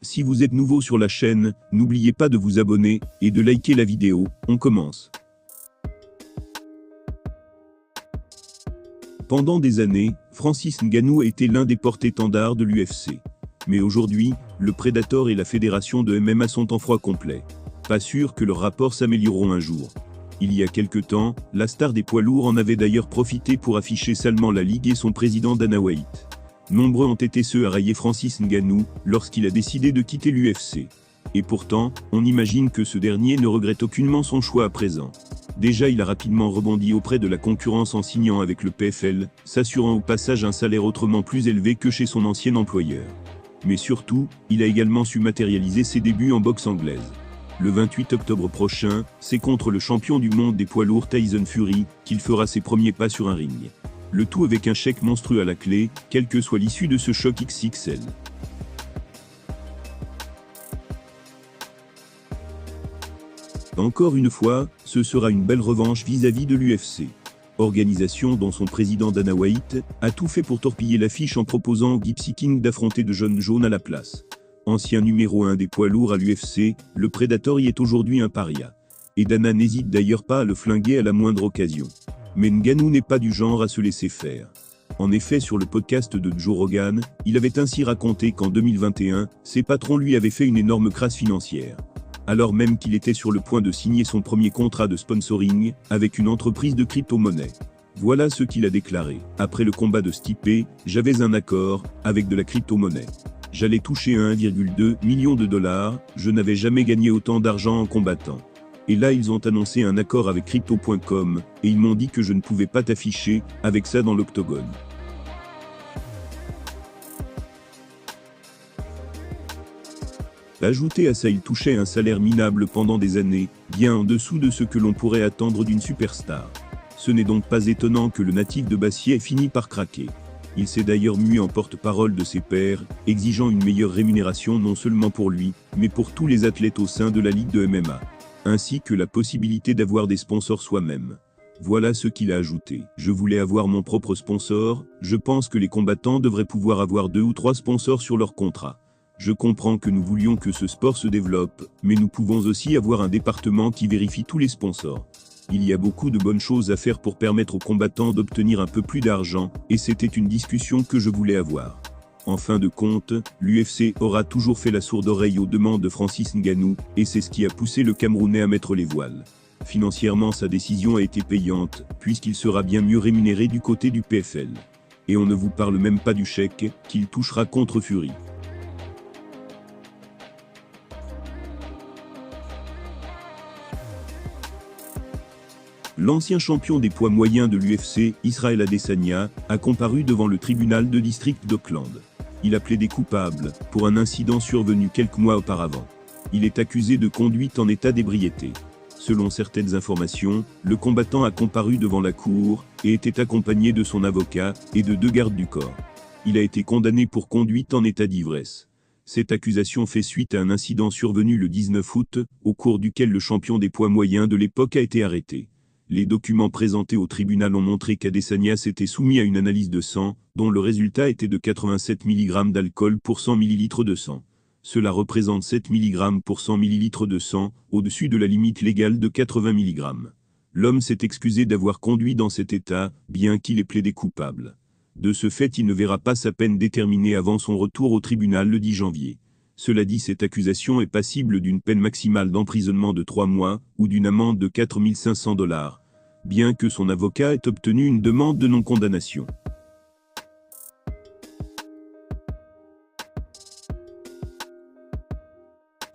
Si vous êtes nouveau sur la chaîne, n'oubliez pas de vous abonner et de liker la vidéo. On commence. Pendant des années, Francis Ngannou a été l'un des porte-étendards de l'UFC. Mais aujourd'hui, le Predator et la fédération de MMA sont en froid complet. Pas sûr que leurs rapports s'amélioreront un jour. Il y a quelque temps, la star des poids lourds en avait d'ailleurs profité pour afficher salement la ligue et son président Dana White. Nombreux ont été ceux à railler Francis Ngannou lorsqu'il a décidé de quitter l'UFC. Et pourtant, on imagine que ce dernier ne regrette aucunement son choix à présent. Déjà, il a rapidement rebondi auprès de la concurrence en signant avec le PFL, s'assurant au passage un salaire autrement plus élevé que chez son ancien employeur. Mais surtout, il a également su matérialiser ses débuts en boxe anglaise. Le 28 octobre prochain, c'est contre le champion du monde des poids lourds Tyson Fury qu'il fera ses premiers pas sur un ring. Le tout avec un chèque monstrueux à la clé, quelle que soit l'issue de ce choc XXL. Encore une fois, ce sera une belle revanche vis-à-vis de l'UFC. Organisation dont son président Dana White a tout fait pour torpiller l'affiche en proposant au Gypsy King d'affronter de John Jones à la place. Ancien numéro 1 des poids lourds à l'UFC, le Predator y est aujourd'hui un paria. Et Dana n'hésite d'ailleurs pas à le flinguer à la moindre occasion. Mais Ngannou n'est pas du genre à se laisser faire. En effet, sur le podcast de Joe Rogan, il avait ainsi raconté qu'en 2021, ses patrons lui avaient fait une énorme crasse financière. Alors même qu'il était sur le point de signer son premier contrat de sponsoring avec une entreprise de crypto-monnaie. Voilà ce qu'il a déclaré. Après le combat de Stipe, j'avais un accord avec de la crypto-monnaie. J'allais toucher 1,2 million de dollars, je n'avais jamais gagné autant d'argent en combattant. Et là ils ont annoncé un accord avec Crypto.com, et ils m'ont dit que je ne pouvais pas t'afficher avec ça dans l'octogone. Ajouté à ça, il touchait un salaire minable pendant des années, bien en dessous de ce que l'on pourrait attendre d'une superstar. Ce n'est donc pas étonnant que le natif de Bassier ait fini par craquer. Il s'est d'ailleurs mué en porte-parole de ses pairs, exigeant une meilleure rémunération non seulement pour lui, mais pour tous les athlètes au sein de la ligue de MMA. Ainsi que la possibilité d'avoir des sponsors soi-même. Voilà ce qu'il a ajouté. Je voulais avoir mon propre sponsor, je pense que les combattants devraient pouvoir avoir 2 ou 3 sponsors sur leur contrat. Je comprends que nous voulions que ce sport se développe, mais nous pouvons aussi avoir un département qui vérifie tous les sponsors. Il y a beaucoup de bonnes choses à faire pour permettre aux combattants d'obtenir un peu plus d'argent, et c'était une discussion que je voulais avoir. En fin de compte, l'UFC aura toujours fait la sourde oreille aux demandes de Francis Ngannou, et c'est ce qui a poussé le Camerounais à mettre les voiles. Financièrement, sa décision a été payante, puisqu'il sera bien mieux rémunéré du côté du PFL. Et on ne vous parle même pas du chèque qu'il touchera contre Fury. L'ancien champion des poids moyens de l'UFC, Israel Adesanya, a comparu devant le tribunal de district d'Auckland. Il a plaidé coupable pour un incident survenu quelques mois auparavant. Il est accusé de conduite en état d'ébriété. Selon certaines informations, le combattant a comparu devant la cour et était accompagné de son avocat et de 2 gardes du corps. Il a été condamné pour conduite en état d'ivresse. Cette accusation fait suite à un incident survenu le 19 août, au cours duquel le champion des poids moyens de l'époque a été arrêté. Les documents présentés au tribunal ont montré qu'Adesanya s'était soumis à une analyse de sang, dont le résultat était de 87 mg d'alcool pour 100 ml de sang. Cela représente 7 mg pour 100 ml de sang, au-dessus de la limite légale de 80 mg. L'homme s'est excusé d'avoir conduit dans cet état, bien qu'il ait plaidé coupable. De ce fait, il ne verra pas sa peine déterminée avant son retour au tribunal le 10 janvier. Cela dit, cette accusation est passible d'une peine maximale d'emprisonnement de 3 mois, ou d'une amende de 4 500 $, bien que son avocat ait obtenu une demande de non-condamnation.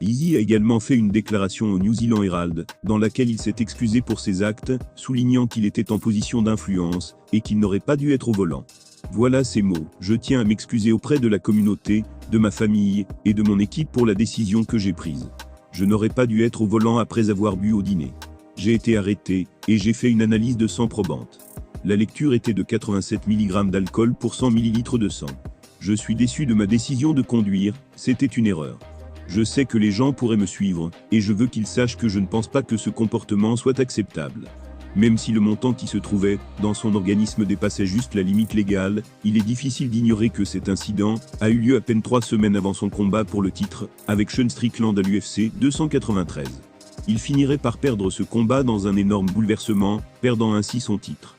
Izzy a également fait une déclaration au New Zealand Herald, dans laquelle il s'est excusé pour ses actes, soulignant qu'il était en position d'influence, et qu'il n'aurait pas dû être au volant. Voilà ses mots. Je tiens à m'excuser auprès de la communauté, de ma famille, et de mon équipe pour la décision que j'ai prise. Je n'aurais pas dû être au volant après avoir bu au dîner. J'ai été arrêté, et j'ai fait une analyse de sang probante. La lecture était de 87 mg d'alcool pour 100 ml de sang. Je suis déçu de ma décision de conduire, c'était une erreur. Je sais que les gens pourraient me suivre, et je veux qu'ils sachent que je ne pense pas que ce comportement soit acceptable. Même si le montant qui se trouvait dans son organisme dépassait juste la limite légale, il est difficile d'ignorer que cet incident a eu lieu à peine 3 semaines avant son combat pour le titre avec Sean Strickland à l'UFC 293. Il finirait par perdre ce combat dans un énorme bouleversement, perdant ainsi son titre.